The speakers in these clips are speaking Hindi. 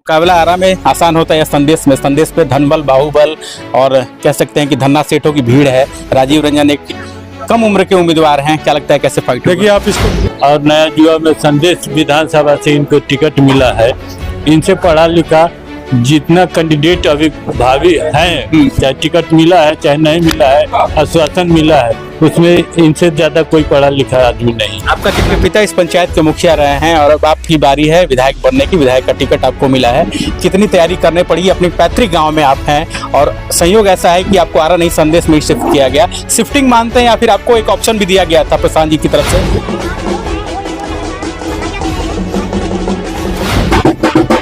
मुकाबला आरा में आसान होता है या संदेश में? संदेश पे धनबल बाहुबल और कह सकते हैं कि धन्ना सेठों की भीड़ है। राजीव रंजन एक कम उम्र के उम्मीदवार हैं, क्या लगता है कैसे फाइट देखिए आप इसको, और नया युवा में संदेश विधानसभा से इनको टिकट मिला है। इनसे पढ़ा लिखा जितना कैंडिडेट अभी भावी हैं, चाहे टिकट मिला है चाहे नहीं मिला है, आश्वासन मिला है, उसमें इनसे ज्यादा कोई पढ़ा लिखा आदमी नहीं। आपका पिता इस पंचायत के मुखिया रहे हैं और अब आपकी बारी है विधायक बनने की, विधायक का टिकट आपको मिला है। कितनी तैयारी करनी पड़ी? अपने पैतृक गांव में आप हैं और संयोग ऐसा है कि आपको आरा नहीं संदेश में शिफ्ट किया गया। शिफ्टिंग मानते हैं या फिर आपको एक ऑप्शन भी दिया गया था प्रशांत जी की तरफ से?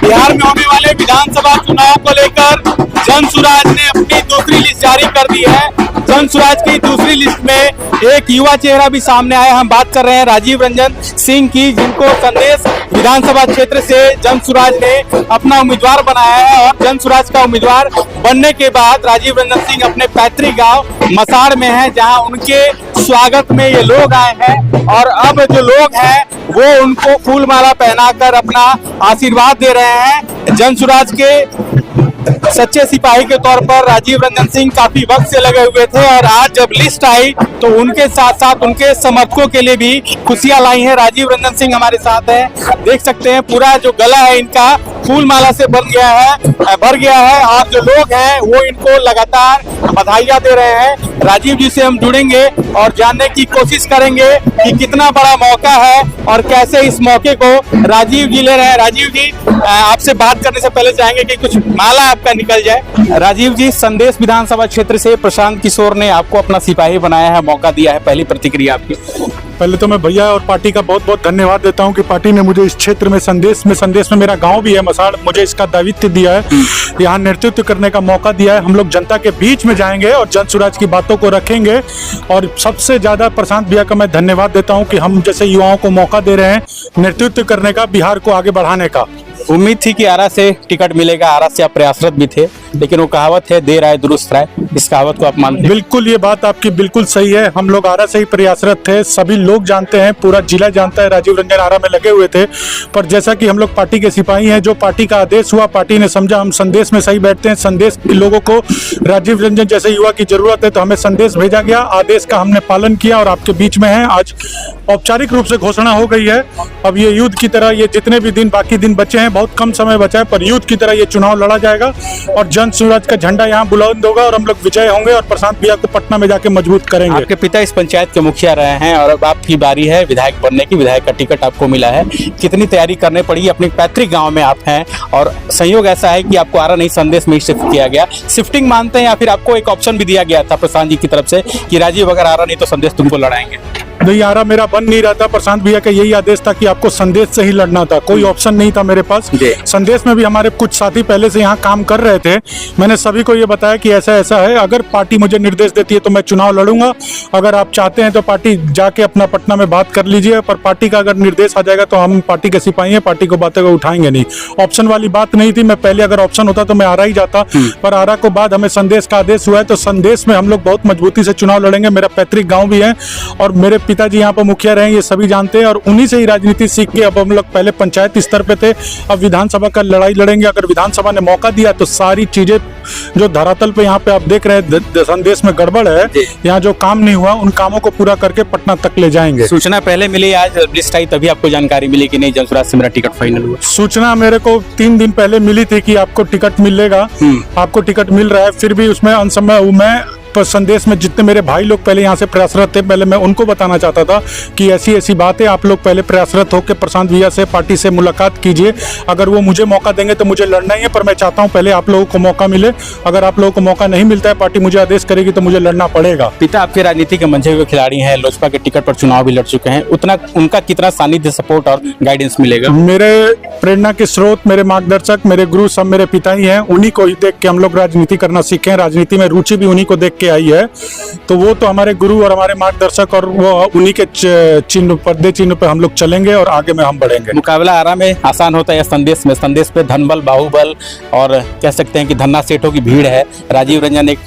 बिहार में होने वाले विधानसभा चुनाव को लेकर जनसुराज ने अपनी दूसरी लिस्ट जारी कर दी है। जनसुराज की दूसरी लिस्ट में एक युवा चेहरा भी सामने आया। हम बात कर रहे हैं राजीव रंजन सिंह की, जिनको संदेश विधानसभा क्षेत्र से जनसुराज ने अपना उम्मीदवार बनाया है। और जनसुराज का उम्मीदवार बनने के बाद राजीव रंजन सिंह अपने पैतृक गांव मसाड़ में हैं, जहां उनके स्वागत में ये लोग आए हैं। और अब जो लोग हैं वो उनको फूल माला पहनाकर अपना आशीर्वाद दे रहे हैं। जनसुराज के सच्चे सिपाही के तौर पर राजीव रंजन सिंह काफी वक्त से लगे हुए थे और आज जब लिस्ट आई तो उनके साथ साथ उनके समर्थकों के लिए भी खुशियां लाई हैं। राजीव रंजन सिंह हमारे साथ हैं, देख सकते हैं पूरा जो गला है इनका फूल माला से भर गया है और जो लोग हैं वो इनको लगातार बधाइयां दे रहे हैं। राजीव जी से हम जुड़ेंगे और जानने की कोशिश करेंगे कि कितना बड़ा मौका है और कैसे इस मौके को राजीव जी ले रहे हैं। राजीव जी, आपसे बात करने से पहले चाहेंगे कि कुछ माला आपका निकल जाए। राजीव जी, संदेश विधानसभा क्षेत्र से प्रशांत किशोर ने आपको अपना सिपाही बनाया है, मौका दिया है, पहली प्रतिक्रिया आपकी? पहले तो मैं भैया और पार्टी का बहुत बहुत धन्यवाद देता हूं कि पार्टी ने मुझे इस क्षेत्र में संदेश में मेरा गांव भी है मसाड़, मुझे इसका दायित्व दिया है, यहाँ नेतृत्व करने का मौका दिया है। हम लोग जनता के बीच में जाएंगे और जनसुराज की बातों को रखेंगे। और सबसे ज्यादा प्रशांत भैया का मैं धन्यवाद देता हूँ कि हम जैसे युवाओं को मौका दे रहे हैं नेतृत्व करने का, बिहार को आगे बढ़ाने का। उम्मीद थी कि आरा से टिकट मिलेगा, आरा से आप प्रयासरत भी थे, लेकिन वो कहावत है देर आए दुरुस्त राय, इस कहावत को आप मानते हैं? बिल्कुल, ये बात आपकी बिल्कुल सही है। हम लोग आरा से ही प्रयासरत थे, सभी लोग जानते हैं, पूरा जिला जानता है राजीव रंजन आरा में लगे हुए थे। पर जैसा कि हम लोग पार्टी के सिपाही हैं, जो पार्टी का आदेश हुआ, पार्टी ने समझा हम संदेश में सही बैठते हैं, संदेश के लोगों को राजीव रंजन जैसे युवा की जरूरत है, तो हमें संदेश भेजा गया, आदेश का हमने पालन किया और आपके बीच में है। आज औपचारिक रूप से घोषणा हो गई है। अब ये युद्ध की तरह ये जितने भी दिन बाकी दिन बचे हैं, बहुत कम समय बचा है, पर युद्ध की तरह ये चुनाव लड़ा जाएगा और जनसुराज का झंडा यहाँ बुलंद होगा और हम लोग विजय होंगे और प्रशांत भैया को पटना में जाके मजबूत करेंगे। आपके पिता इस पंचायत के मुखिया रहे हैं और अब आपकी बारी है विधायक बनने की, विधायक का टिकट आपको मिला है। कितनी तैयारी करनी पड़ी? अपने पैतृक गांव में आप हैं और संयोग ऐसा है कि आपको आरा नहीं संदेश में शिफ्ट किया गया। शिफ्टिंग मानते हैं या फिर आपको एक ऑप्शन भी दिया गया था प्रशांत जी की तरफ से कि राजीव अगर आरा नहीं तो संदेश तुमको लड़ाएंगे? नहीं, आरा मेरा बन नहीं रहा था। प्रशांत भैया का यही आदेश था कि आपको संदेश से ही लड़ना था, कोई ऑप्शन नहीं था मेरे पास। संदेश में भी हमारे कुछ साथी पहले से यहाँ काम कर रहे थे, मैंने सभी को ये बताया कि ऐसा ऐसा है, अगर पार्टी मुझे निर्देश देती है तो मैं चुनाव लड़ूंगा, अगर आप चाहते हैं तो पार्टी जाके अपना पटना में बात कर लीजिए, पर पार्टी का अगर निर्देश आ जाएगा तो हम पार्टी के सिपाही हैं, पार्टी को बातें को उठाएंगे नहीं। ऑप्शन वाली बात नहीं थी। मैं पहले अगर ऑप्शन होता तो मैं आरा ही जाता, पर आरा को बाद हमें संदेश का आदेश हुआ है तो संदेश में हम लोग बहुत मजबूती से चुनाव लड़ेंगे। मेरा पैतृक गाँव भी है और मेरे पिताजी यहाँ पर मुखिया रहे, ये सभी जानते हैं और उन्हीं से ही राजनीति सीख के अब हम लोग पहले पंचायत स्तर पे थे, अब विधानसभा का लड़ाई लड़ेंगे। अगर विधानसभा ने मौका दिया तो सारी चीजें जो धरातल पे यहाँ पे आप देख रहे हैं संदेश में गड़बड़ है, यहाँ जो काम नहीं हुआ उन कामों को पूरा करके पटना तक ले जाएंगे। सूचना पहले मिली, आज लिस्ट आई तभी आपको जानकारी मिली कि नहीं जनसुराज से मेरा टिकट फाइनल हुआ? सूचना मेरे को 3 दिन पहले मिली थी कि आपको टिकट मिलेगा, आपको टिकट मिल रहा है। फिर भी उसमें अनसमय मैं संदेश में जितने मेरे भाई लोग पहले यहाँ से प्रयासरत थे, पहले मैं उनको बताना चाहता था कि ऐसी ऐसी बात है, आप लोग पहले प्रयासरत होकर प्रशांत भैया से पार्टी से मुलाकात कीजिए, अगर वो मुझे मौका देंगे तो मुझे लड़ना ही है, पर मैं चाहता हूँ पहले आप लोगों को मौका मिले। अगर आप लोगों को मौका नहीं मिलता है, पार्टी मुझे आदेश करेगी तो मुझे लड़ना पड़ेगा। पिता आपके राजनीति के मंझे हुए खिलाड़ी हैं, लोजपा के टिकट पर चुनाव भी लड़ चुके हैं, उतना उनका कितना सानिध्य, सपोर्ट और गाइडेंस मिलेगा? मेरे प्रेरणा के स्रोत, मेरे मार्गदर्शक, मेरे गुरु सब मेरे पिता ही हैं, उन्हीं को ही देख के हम लोग राजनीति करना सीखे, राजनीति में रुचि भी उन्हीं को देख के आई है। तो वो तो हमारे गुरु और हमारे मार्गदर्शक और वो उन्हीं के चिन्ह पर्दे चिन्ह पे हम लोग चलेंगे और आगे में हम बढ़ेंगे। मुकाबला आरा में आसान होता है या संदेश में? संदेश पे धनबल बाहुबल और कह सकते हैं कि धन्ना सेठों की भीड़ है। राजीव रंजन एक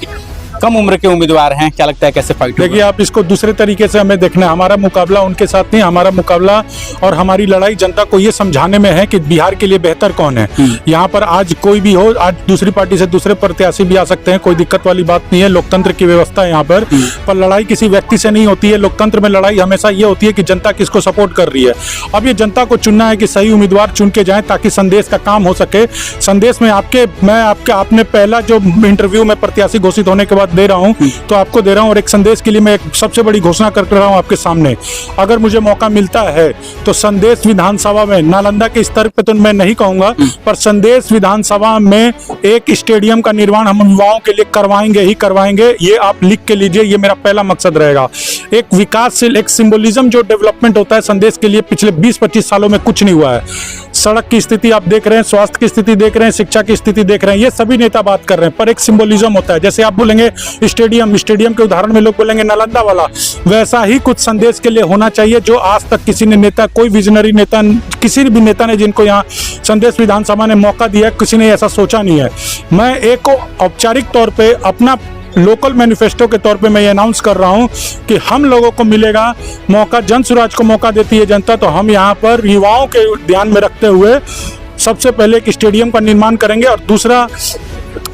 कम उम्र के उम्मीदवार हैं, क्या लगता है कैसे फाइट देखिए, आप इसको दूसरे तरीके से हमें देखना है। हमारा मुकाबला उनके साथ नहीं, हमारा मुकाबला और हमारी लड़ाई जनता को ये समझाने में है कि बिहार के लिए बेहतर कौन है। यहाँ पर आज कोई भी हो, आज दूसरी पार्टी से दूसरे प्रत्याशी भी आ सकते हैं, कोई दिक्कत वाली बात नहीं है। लोकतंत्र की व्यवस्था है यहाँ पर लड़ाई किसी व्यक्ति से नहीं होती है। लोकतंत्र में लड़ाई हमेशा ये होती है कि जनता किसको सपोर्ट कर रही है। अब ये जनता को चुनना है कि सही उम्मीदवार चुन के जाएं ताकि संदेश का काम हो सके। संदेश में आपने पहला जो इंटरव्यू में प्रत्याशी घोषित होने के बाद दे रहा हूं, तो आपको दे रहा हूं, और एक संदेश के लिए मैं एक सबसे बड़ी घोषणा कर रहा हूं आपके सामने। अगर मुझे मौका मिलता है तो संदेश विधानसभा में, नालंदा के स्तर पे तो मैं नहीं कहूंगा, पर संदेश विधानसभा में एक स्टेडियम का निर्माण हम युवाओं के लिए करवाएंगे ही करवाएंगे। ये आप लिख के लीजिए, ये मेरा पहला मकसद रहेगा। एक विकासशील, एक सिंबोलिज्म जो डेवलपमेंट होता है संदेश के लिए, पिछले 20-25 सालों में कुछ नहीं हुआ है। सड़क की स्थिति आप देख रहे हैं, स्वास्थ्य की स्थिति देख रहे हैं, शिक्षा की स्थिति देख रहे हैं, ये सभी नेता बात कर रहे हैं, पर एक सिंबोलिज्म होता है। जैसे आप बोलेंगे स्टेडियम के उदाहरण में लोग बोलेंगे नालंदा वाला, वैसा ही कुछ संदेश के लिए होना चाहिए जो आज तक किसी ने नेता, कोई विजनरी नेता, किसी भी नेता ने जिनको यहाँ संदेश विधानसभा ने मौका दिया, किसी ने ऐसा सोचा नहीं है। मैं एक औपचारिक तौर पे अपना लोकल मैनिफेस्टो के तौर पे मैं ये अनाउंस कर रहा हूं कि हम लोगों को मिलेगा मौका, जन स्वराज को मौका देती है जनता, तो हम यहाँ पर युवाओं के ध्यान में रखते हुए सबसे पहले एक स्टेडियम का निर्माण करेंगे। और दूसरा,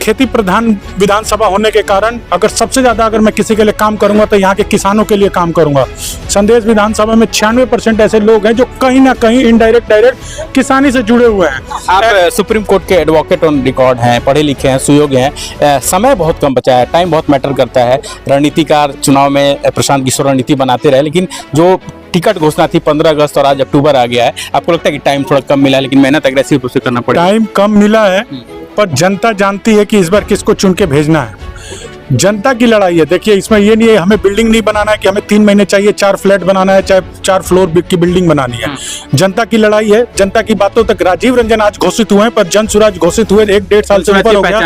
खेती प्रधान विधानसभा होने के कारण अगर मैं किसी के लिए काम करूंगा तो यहाँ के किसानों के लिए काम करूंगा। संदेश विधानसभा में 96% ऐसे लोग हैं जो कहीं ना कहीं इनडायरेक्ट डायरेक्ट किसानी से जुड़े हुए हैं। आप सुप्रीम कोर्ट के एडवोकेट ऑन रिकॉर्ड हैं, पढ़े लिखे हैं, सुयोग्य हैं, समय बहुत कम बचा है, टाइम बहुत मैटर करता है। रणनीतिकार चुनाव में प्रशांत किशोर रणनीति बनाते रहे, लेकिन जो टिकट घोषणा थी 15 अगस्त और आज अक्टूबर आ गया है, आपको लगता है कि टाइम थोड़ा कम मिला है, लेकिन मेहनत अग्रेसिव रूप से करना पड़ेगा? टाइम कम मिला है, पर जनता जानती है कि इस बार किसको चुन के भेजना है। जनता की लड़ाई है। देखिए, इसमें ये नहीं है हमें बिल्डिंग नहीं बनाना है कि हमें 3 महीने चाहिए, 4 फ्लैट बनाना है, चाहे 4 फ्लोर की बिल्डिंग बनानी है। जनता की लड़ाई है। जनता की बातों तक राजीव रंजन आज घोषित हुए हैं, पर जन स्वराज घोषित हुए 1-1.5 साल से ऊपर हो गया।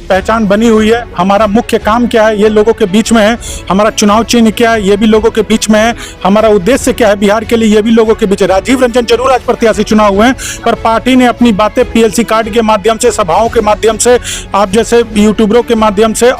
पहचान बनी हुई है। हमारा मुख्य काम क्या है, ये लोगों के बीच में है। हमारा चुनाव चिन्ह क्या है, ये भी लोगों के बीच में है। हमारा उद्देश्य क्या है बिहार के लिए, ये भी लोगों के बीच है। राजीव रंजन जरूर आज प्रत्याशी चुनाव हुए हैं, पर पार्टी ने अपनी बातें PLC कार्ड के माध्यम से, सभाओं के माध्यम से, आप जैसे यूट्यूबरों के माध्यम से,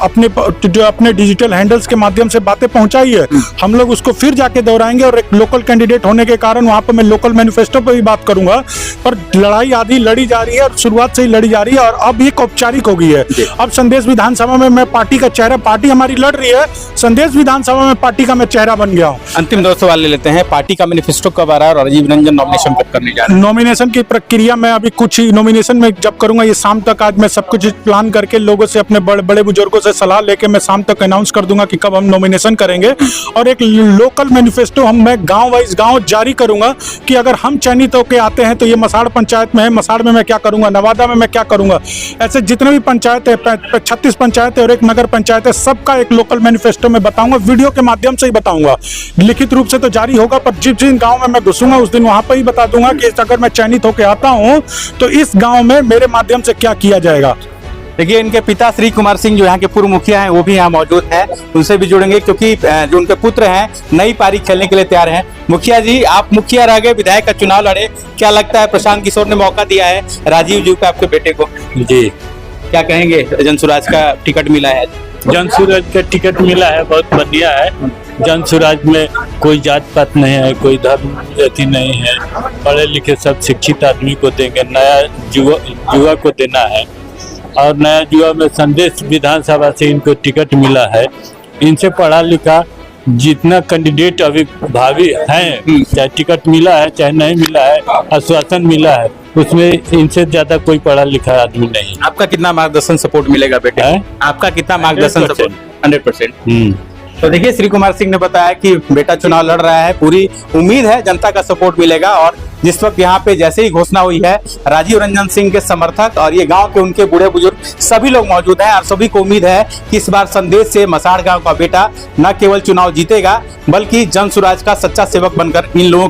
अपने डिजिटल हैंडल्स के माध्यम से बातें पहुंचाई है। हम लोग उसको फिर जाके दोहराएंगे, और एक लोकल कैंडिडेट होने के कारण वहां पर मैं लोकल मैनिफेस्टो पे भी बात करूंगा। पर लड़ाई आधी लड़ी जा रही है और शुरुआत से ही लड़ी जा रही है, और अब ये औपचारिक हो गई है। अब संदेश विधानसभा में मैं पार्टी का चेहरा, पार्टी हमारी लड़ रही है, संदेश विधानसभा में पार्टी का मैं चेहरा बन गया हूँ। अंतिम 2 सवाल ले लेते हैं। पार्टी का मैनिफेस्टो कब आ रहा है और राजीव रंजन नॉमिनेशन कब करने जा रहे हैं? नॉमिनेशन की प्रक्रिया मैं अभी कुछ ही नॉमिनेशन में जब करूंगा, ये शाम तक आज मैं सब कुछ प्लान करके लोगों से, अपने बड़े बुजुर्गों से सलाह लेके मैं शाम तक अनाउंस कर दूंगा कि कब हम नॉमिनेशन करेंगे। और एक लोकल मैनिफेस्टो मैं गांव वाइज गांव जारी करूंगा कि अगर हम चयनित होकर आते हैं तो ये मसाड़ पंचायत में है, मसाड़ में मैं क्या करूंगा, नवादा में मैं क्या करूंगा, ऐसे जितने भी पंचायत है, 36 पंचायत है और एक नगर पंचायत है, सबका एक लोकल मैनिफेस्टो में बताऊंगा। वीडियो के माध्यम से ही बताऊंगा, लिखित रूप से तो जारी होगा, पर जिस गांव में मैं घुसूंगा उस दिन वहां पर ही बता दूंगा कि अगर मैं चयनित होकर आता हूं तो इस गांव में मेरे माध्यम से क्या किया जाएगा। देखिए, इनके पिता श्री कुमार सिंह जो यहाँ के पूर्व मुखिया हैं वो भी यहाँ मौजूद हैं, उनसे भी जुड़ेंगे क्योंकि जो उनके पुत्र हैं नई पारी खेलने के लिए तैयार हैं। मुखिया जी, आप मुखिया रह गए, विधायक का चुनाव लड़े, क्या लगता है प्रशांत किशोर ने मौका दिया है राजीव जी को, आपके बेटे को? जी, क्या कहेंगे? जन स्वराज का टिकट मिला है? जन स्वराज का टिकट मिला है, बहुत बढ़िया है। जन स्वराज में कोई जात पात नहीं है, कोई धर्म जाति नहीं है, पढ़े लिखे सब शिक्षित आदमी को देंगे, नया युवा को देना है। और नया युवा में संदेश विधानसभा से इनको टिकट मिला है। इनसे पढ़ा लिखा जितना कैंडिडेट अभी भावी हैं, चाहे टिकट मिला है चाहे नहीं मिला है, आश्वासन मिला है, उसमें इनसे ज्यादा कोई पढ़ा लिखा आदमी नहीं। आपका कितना मार्गदर्शन सपोर्ट मिलेगा बेटे? आपका कितना मार्गदर्शन सपोर्ट? 100%। तो देखिए, श्री कुमार सिंह ने बताया कि बेटा चुनाव लड़ रहा है, पूरी उम्मीद है जनता का सपोर्ट मिलेगा। और जिस वक्त यहाँ पे जैसे ही घोषणा हुई है, राजीव रंजन सिंह के समर्थक और ये गांव के उनके बूढ़े बुजुर्ग सभी लोग मौजूद हैं, और सभी को उम्मीद है कि इस बार संदेश से मसाड़ गांव का बेटा न केवल चुनाव जीतेगा बल्कि जन स्वराज का सच्चा सेवक बनकर इन लोगों की